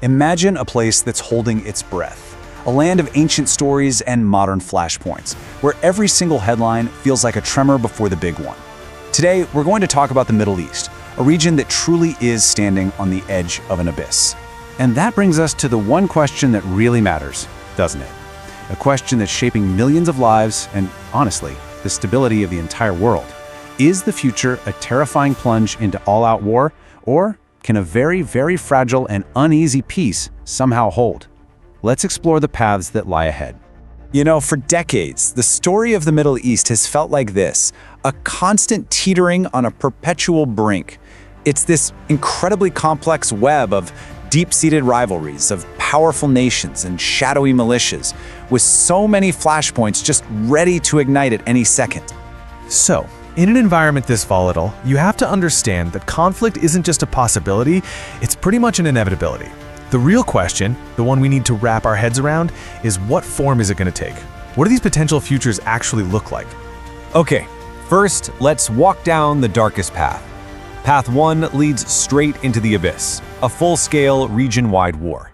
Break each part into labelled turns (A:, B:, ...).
A: Imagine a place that's holding its breath, a land of ancient stories and modern flashpoints, where every single headline feels like a tremor before the big one. Today, we're going to talk about the Middle East, a region that truly is standing on the edge of an abyss. And that brings us to the one question that really matters, doesn't it? A question that's shaping millions of lives and, honestly, the stability of the entire world. Is the future a terrifying plunge into all-out war, or can a very, very fragile and uneasy peace somehow hold? Let's explore the paths that lie ahead. You know, for decades, the story of the Middle East has felt like this, a constant teetering on a perpetual brink. It's this incredibly complex web of deep-seated rivalries, of powerful nations and shadowy militias, with so many flashpoints just ready to ignite at any second.
B: So, in an environment this volatile, you have to understand that conflict isn't just a possibility, it's pretty much an inevitability. The real question, the one we need to wrap our heads around, is what form is it going to take? What do these potential futures actually look like?
C: Okay, first, let's walk down the darkest path. Path 1 leads straight into the abyss, a full-scale, region-wide war.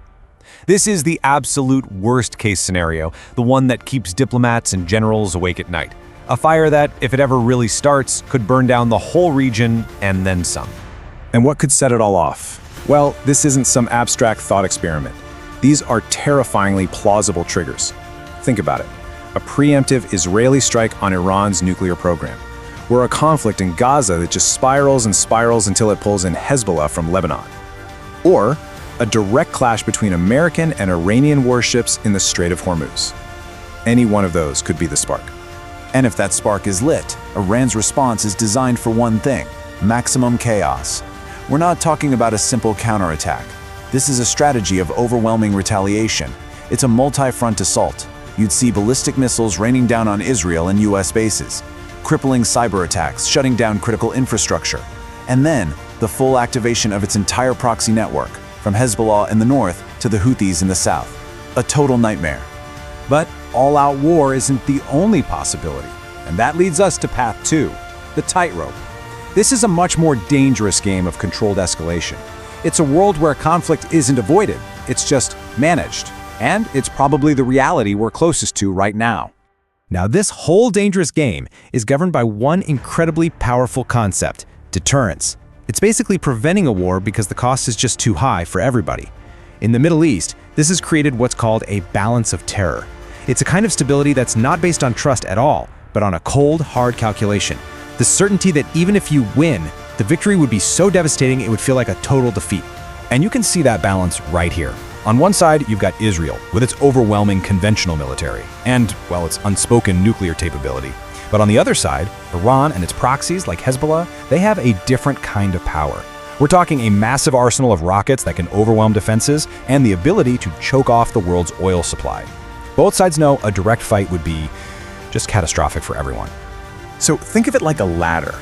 C: This is the absolute worst-case scenario, the one that keeps diplomats and generals awake at night. A fire that, if it ever really starts, could burn down the whole region and then some.
A: And what could set it all off? Well, this isn't some abstract thought experiment. These are terrifyingly plausible triggers. Think about it. A preemptive Israeli strike on Iran's nuclear program, or a conflict in Gaza that just spirals and spirals until it pulls in Hezbollah from Lebanon. Or a direct clash between American and Iranian warships in the Strait of Hormuz. Any one of those could be the spark. And if that spark is lit, Iran's response is designed for one thing: maximum chaos. We're not talking about a simple counterattack. This is a strategy of overwhelming retaliation. It's a multi-front assault. You'd see ballistic missiles raining down on Israel and US bases, crippling cyber attacks, shutting down critical infrastructure, and then the full activation of its entire proxy network, from Hezbollah in the north to the Houthis in the south. A total nightmare. But all-out war isn't the only possibility, and that leads us to path 2, the tightrope. This is a much more dangerous game of controlled escalation. It's a world where conflict isn't avoided, it's just managed, and it's probably the reality we're closest to right now.
B: Now, this whole dangerous game is governed by one incredibly powerful concept: deterrence. It's basically preventing a war because the cost is just too high for everybody. In the Middle East, this has created what's called a balance of terror. It's a kind of stability that's not based on trust at all, but on a cold, hard calculation. The certainty that even if you win, the victory would be so devastating it would feel like a total defeat.
C: And you can see that balance right here. On one side, you've got Israel, with its overwhelming conventional military, and, well, its unspoken nuclear capability. But on the other side, Iran and its proxies, like Hezbollah, they have a different kind of power. We're talking a massive arsenal of rockets that can overwhelm defenses, and the ability to choke off the world's oil supply. Both sides know a direct fight would be just catastrophic for everyone.
A: So think of it like a ladder.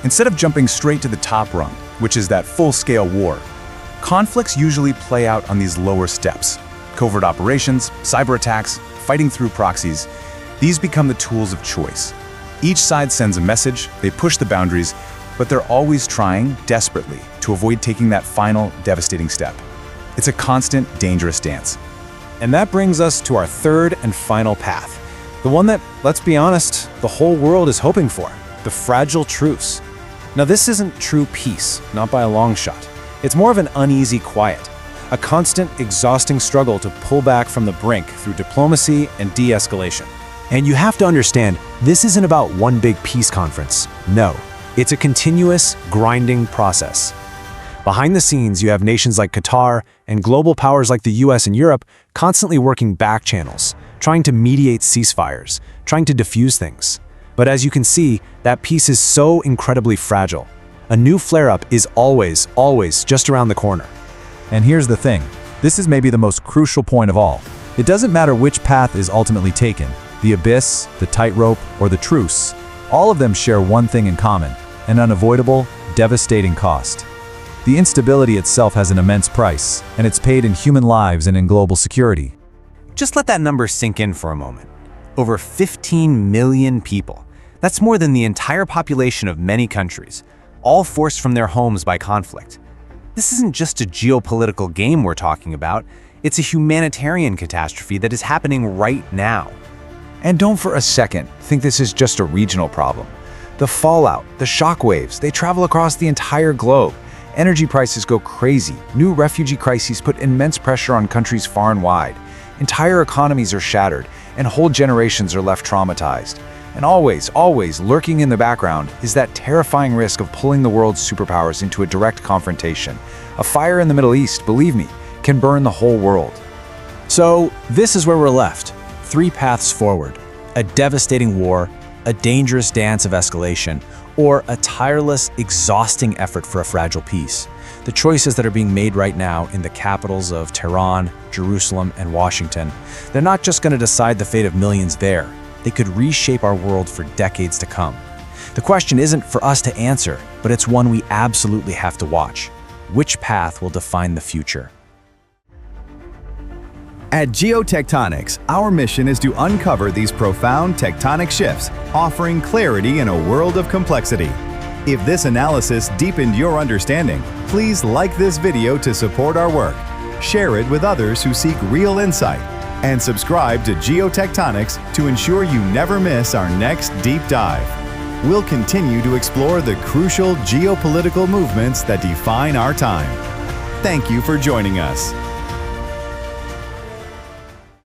A: Instead of jumping straight to the top rung, which is that full-scale war, conflicts usually play out on these lower steps. Covert operations, cyber attacks, fighting through proxies, these become the tools of choice. Each side sends a message, they push the boundaries, but they're always trying, desperately, to avoid taking that final, devastating step. It's a constant, dangerous dance. And that brings us to our third and final path. The one that, let's be honest, the whole world is hoping for, the fragile truce. Now, this isn't true peace, not by a long shot. It's more of an uneasy quiet, a constant, exhausting struggle to pull back from the brink through diplomacy and de-escalation.
C: And you have to understand, this isn't about one big peace conference. No, it's a continuous, grinding process. Behind the scenes, you have nations like Qatar and global powers like the US and Europe constantly working back channels, trying to mediate ceasefires, trying to diffuse things. But as you can see, that peace is so incredibly fragile. A new flare-up is always, always just around the corner.
A: And here's the thing, this is maybe the most crucial point of all. It doesn't matter which path is ultimately taken, the abyss, the tightrope, or the truce. All of them share one thing in common, an unavoidable, devastating cost. The instability itself has an immense price, and it's paid in human lives and in global security.
C: Just let that number sink in for a moment. Over 15 million people. That's more than the entire population of many countries, all forced from their homes by conflict.
B: This isn't just a geopolitical game we're talking about, it's a humanitarian catastrophe that is happening right now.
A: And don't for a second think this is just a regional problem. The fallout, the shockwaves, they travel across the entire globe. Energy prices go crazy. New refugee crises put immense pressure on countries far and wide. Entire economies are shattered, and whole generations are left traumatized. And always, always lurking in the background is that terrifying risk of pulling the world's superpowers into a direct confrontation. A fire in the Middle East, believe me, can burn the whole world.
C: So, this is where we're left. 3 paths forward: a devastating war, a dangerous dance of escalation, or a tireless, exhausting effort for a fragile peace. The choices that are being made right now in the capitals of Tehran, Jerusalem, and Washington, they're not just going to decide the fate of millions there. They could reshape our world for decades to come. The question isn't for us to answer, but it's one we absolutely have to watch. Which path will define the future?
D: At Geotectonics, our mission is to uncover these profound tectonic shifts, offering clarity in a world of complexity. If this analysis deepened your understanding, please like this video to support our work, share it with others who seek real insight, and subscribe to Geotectonics to ensure you never miss our next deep dive. We'll continue to explore the crucial geopolitical movements that define our time. Thank you for joining us.